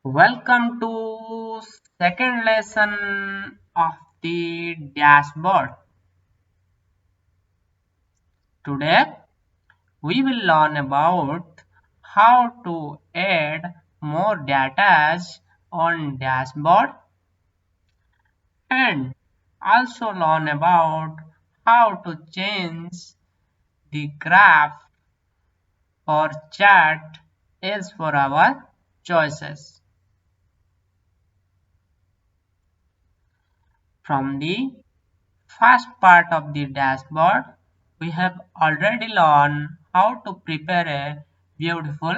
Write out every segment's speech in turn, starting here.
Welcome to second lesson of the dashboard. Today we will learn about how to add more data on dashboard and also learn about how to change the graph or chart as for our choices. From the first part of the dashboard, we have already learned how to prepare a beautiful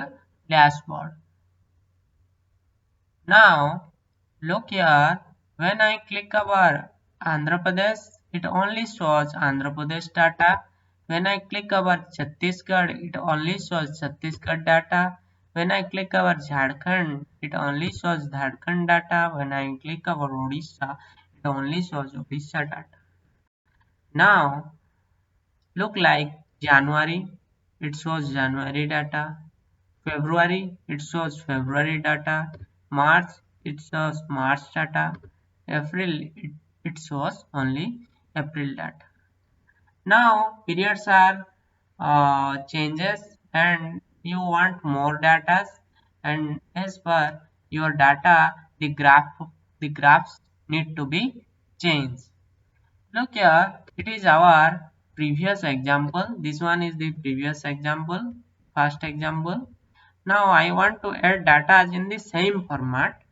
dashboard. Now, look here, when I click our Andhra Pradesh, it only shows Andhra Pradesh data. When I click our Chhattisgarh, it only shows Chhattisgarh data. When I click our Jharkhand, it only shows Jharkhand data. When I click our Odisha, it only shows Odisha data. Now, look like January, it shows January data. February, it shows February data. March, it shows March data. April, it shows only April data. Now, periods are changes and you want more data, and as per your data, the graphs need to be changed. Look here, it is our previous example. This one is the previous example, first example. Now I want to add data in the same format.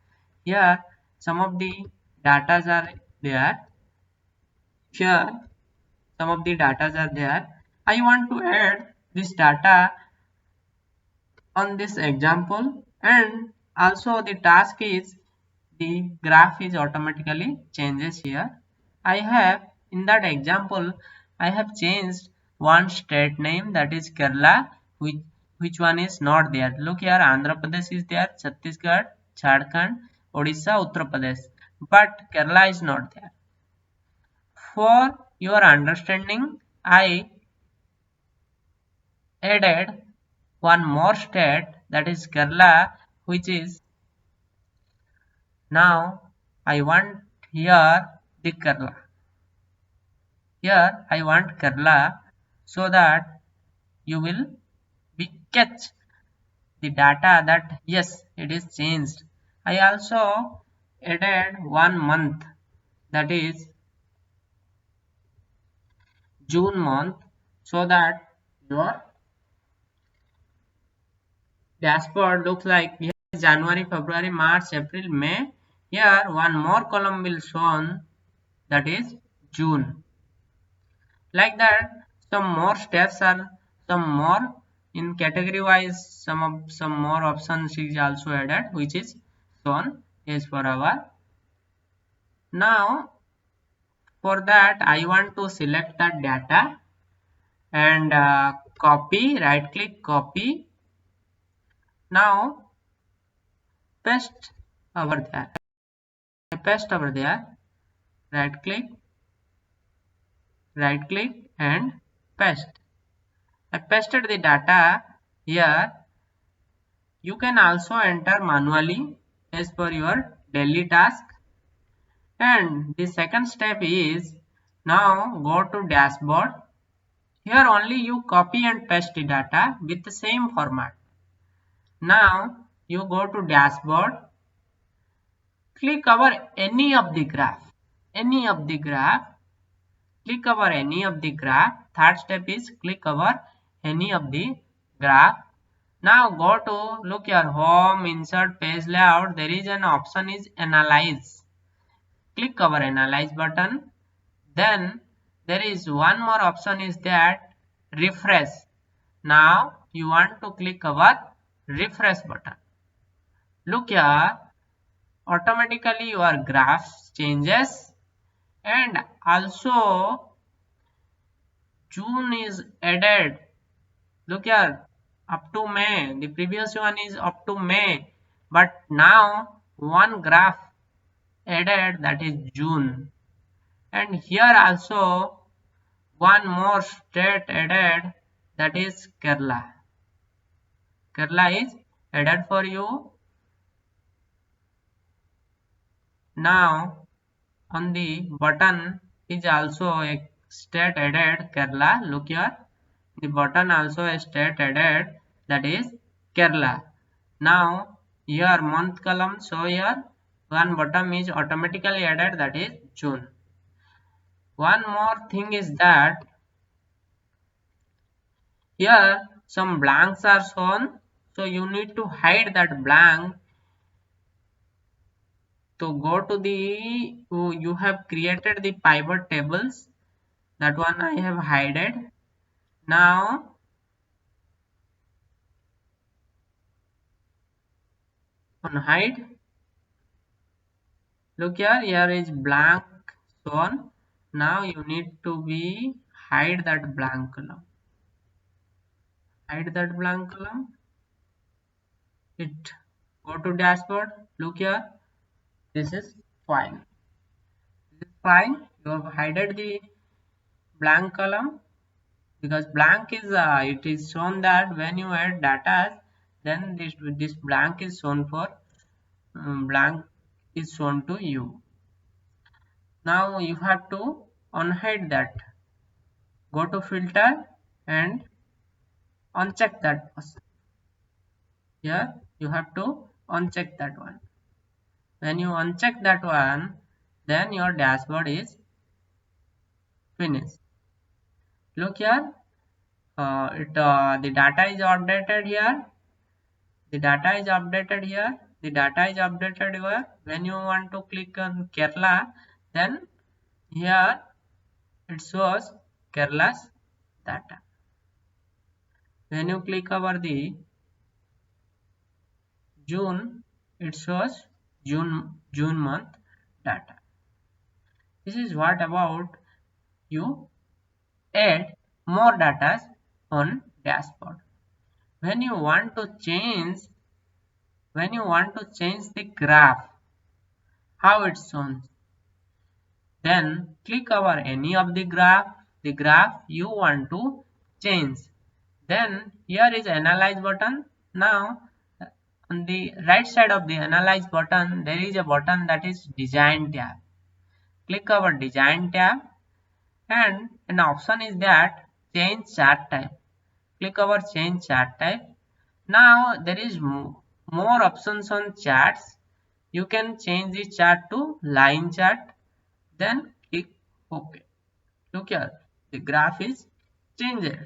Here some of the data are there. Here some of the data are there. I want to add this data on this example, and also the task is the graph is automatically changes here. I have in that example I have changed one state name, that is Kerala, which one is not there. Look here, Andhra Pradesh is there, Chhattisgarh, Jharkhand, Odisha, Uttar Pradesh, but Kerala is not there. For your understanding, I added one more state, that is Kerala, which is now I want here the Kerala. Here I want Kerala so that you will be catch the data that yes, it is changed. I also added one month, that is June month, so that your dashboard looks like we have January, February, March, April, May. Here one more column will shown, that is June. Like that, some more steps are some more in category wise. Some more options is also added, which is shown as for our. Now for that I want to select the data and copy. Right click, copy. Now paste over there. I paste over there. Right click and paste. I pasted the data here. You can also enter manually as per your daily task. And the second step is, now go to dashboard. Here only you copy and paste the data with the same format. Now you go to dashboard, click over any of the graph. Any of the graph. Click over any of the graph. Third step is click over any of the graph. Now go to look your home, insert, page layout. There is an option is analyze. Click our analyze button. Then there is one more option is that refresh. Now you want to click our refresh button. Look here, automatically your graph changes, and also June is added. Look here, up to May. The previous one is up to May, but now one graph added, that is June. And here also one more state added, that is Kerala. Kerala is added for you. Now on the button is also a state added Kerala. Look here. The button also a state added, that is Kerala. Now your month column, so here one button is automatically added, that is June. One more thing is that here some blanks are shown, so you need to hide that blank. To go to the you have created the pivot tables, that one I have hidden. Now on hide, look here, here is blank shown. Now you need to be hide that blank column. Hide that blank column. It go to dashboard. Look here. This is fine. This is fine. You have hidden the blank column because blank is it is shown that when you add data, then this blank is shown for blank is shown to you. Now you have to unhide that. Go to filter and uncheck that person. Here you have to uncheck that one. When you uncheck that one, then your dashboard is finished. Look here, the data is updated here. The data is updated here. The data is updated here. When you want to click on Kerala, then here it shows Kerala's data. When you click over the June, it shows June month data. This is what about you add more data on dashboard. When you want to change the graph, how it's shown, then click over any of the graph you want to change. Then here is analyze button. Now on the right side of the analyze button, there is a button that is design tab. Click over design tab and an option is that change chart type. Click over change chart type. Now there is more options on charts. You can change the chart to line chart. Then click OK. Look here, the graph is changed.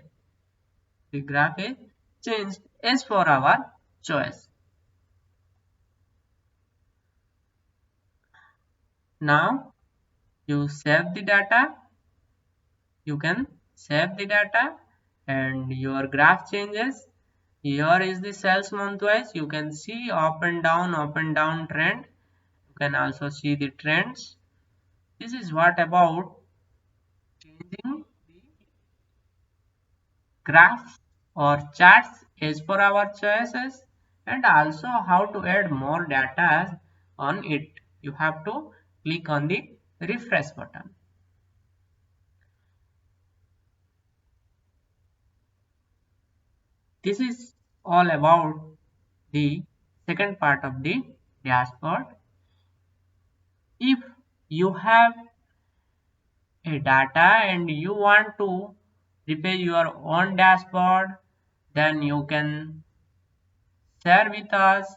The graph is changed as for our choice. Now you save the data. You can save the data and your graph changes. Here is the sales month wise. You can see up and down trend. You can also see the trends. This is what about changing the graphs or charts as per our choices, and also how to add more data on it. You have to click on the refresh button. This is all about the second part of the dashboard. If you have a data and you want to prepare your own dashboard, then you can share with us.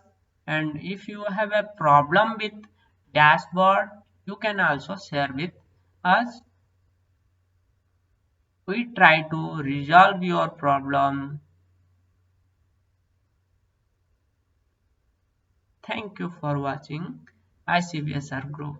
And if you have a problem with dashboard, you can also share with us. We try to resolve your problem. Thank you for watching ICBSR Group.